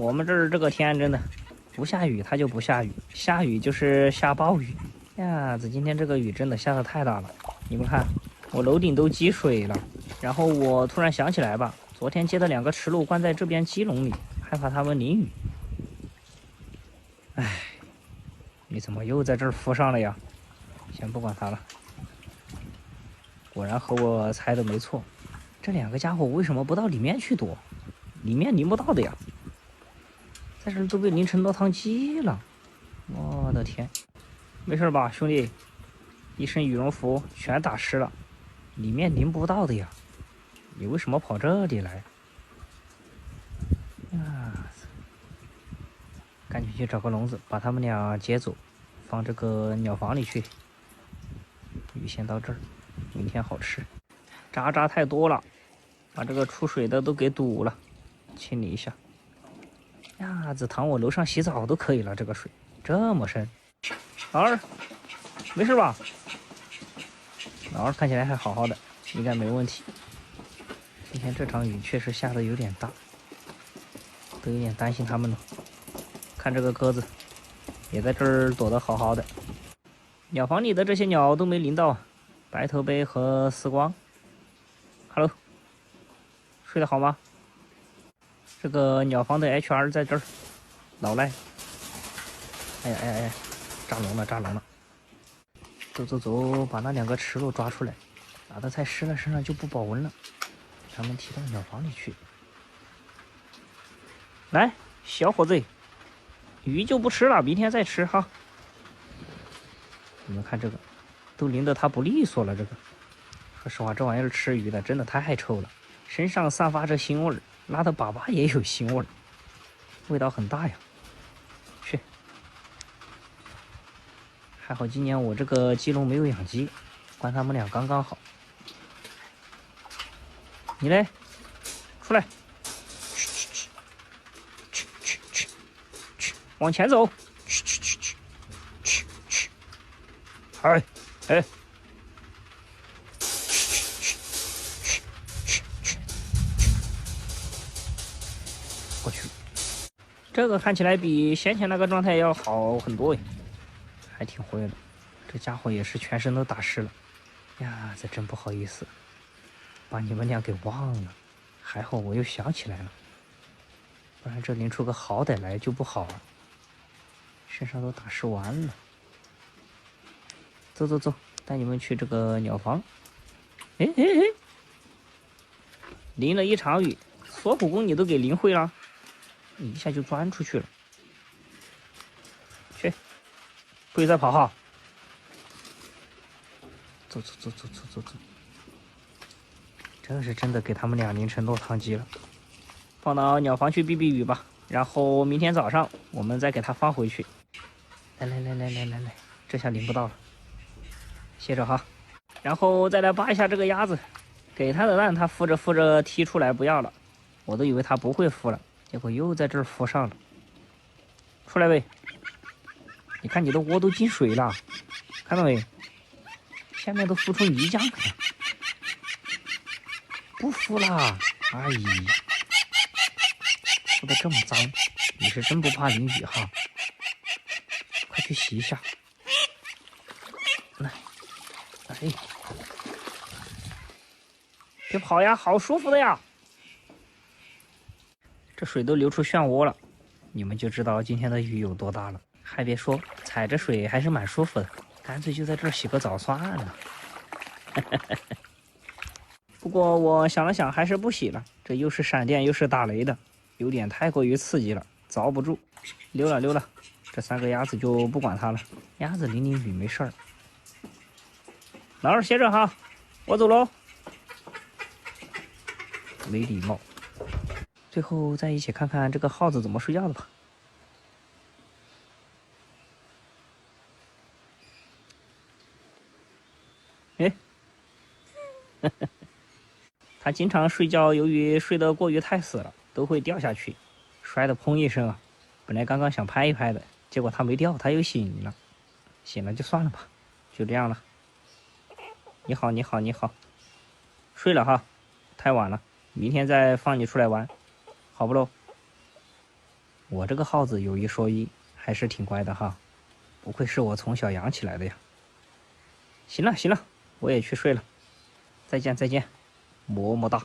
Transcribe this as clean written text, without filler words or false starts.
我们这儿这个天真的不下雨它就不下雨，下雨就是下暴雨。呀子，今天这个雨真的下得太大了，你们看，我楼顶都积水了。然后我突然想起来吧，昨天接的2个池鹭关在这边鸡笼里，害怕它们淋雨。唉，你怎么又在这儿孵上了呀？先不管它了。果然和我猜的没错，这2个家伙为什么不到里面去躲？里面淋不到的呀，在这儿都被淋成落汤鸡了。我的天！没事吧，兄弟？一身羽绒服全打湿了，里面淋不到的呀。你为什么跑这里来？啊！赶紧去找个笼子，把他们俩接走，放这个鸟房里去。鱼先到这儿，明天好吃。渣渣太多了，把这个出水的都给堵了，清理一下。鸭子躺我楼上洗澡都可以了，这个水这么深。老二，没事吧？老二看起来还好好的，应该没问题。今天这场雨确实下得有点大，都有点担心他们了。看这个鸽子，也在这儿躲得好好的。鸟房里的这些鸟都没淋到，白头杯和丝光。Hello， 睡得好吗？这个鸟房的 HR 在这儿，老赖。哎呀哎呀哎呀，扎笼了扎笼了！走走走，把那2个池鹭抓出来，打的菜湿了身上就不保温了，他们踢到鸟房里去。来，小伙子，鱼就不吃了，明天再吃哈。你们看这个，都淋得它不利索了。这个，说实话，这玩意儿吃鱼的真的太臭了，身上散发着腥味儿，拉的粑粑也有腥味儿，味道很大呀。去，还好今年我这个鸡笼没有养鸡，关他们俩刚刚好。你嘞，出来，去，往前走，去，哎哎，过去。这个看起来比先前那个状态要好很多耶，还挺会的。这家伙也是全身都打湿了。呀，这真不好意思，把你们俩给忘了。还好我又想起来了，不然这淋出个好歹来就不好了。身上都打湿完了。走走走，带你们去这个鸟房。哎哎哎，淋了一场雨，锁骨功你都给淋会了，你一下就钻出去了。去，不许再跑哈！走走走走走走走，这是真的给他们俩淋成落汤鸡了。放到鸟房去避避雨吧，然后明天早上我们再给它放回去。来来来来来来来，这下淋不到了，歇着哈。然后再来扒一下这个鸭子，给它的蛋它孵着孵着踢出来不要了，我都以为它不会孵了，结果又在这儿孵上了。出来呗！你看你的窝都进水了，看到没？下面都孵出泥浆来了，不孵啦！哎呀，孵得这么脏，你是真不怕淋雨哈？快去洗一下。来，哎，别跑呀，好舒服的呀！这水都流出漩涡了，你们就知道今天的雨有多大了。还别说，踩着水还是蛮舒服的，干脆就在这儿洗个澡算了。不过我想了想，还是不洗了，这又是闪电又是打雷的，有点太过于刺激了，遭不住。溜了溜了，这3个鸭子就不管它了，鸭子淋雨没事儿。老二歇着哈，我走喽。没礼貌。最后再一起看看这个耗子怎么睡觉的吧。哎，他经常睡觉，由于睡得过于太死了，都会掉下去，摔得砰一声啊！本来刚刚想拍一拍的，结果他没掉，他又醒了，醒了就算了吧，就这样了。你好，你好，你好，睡了哈，太晚了，明天再放你出来玩，好不喽？我这个耗子有一说一，还是挺乖的哈，不愧是我从小养起来的呀。行了行了，我也去睡了，再见再见，么么哒。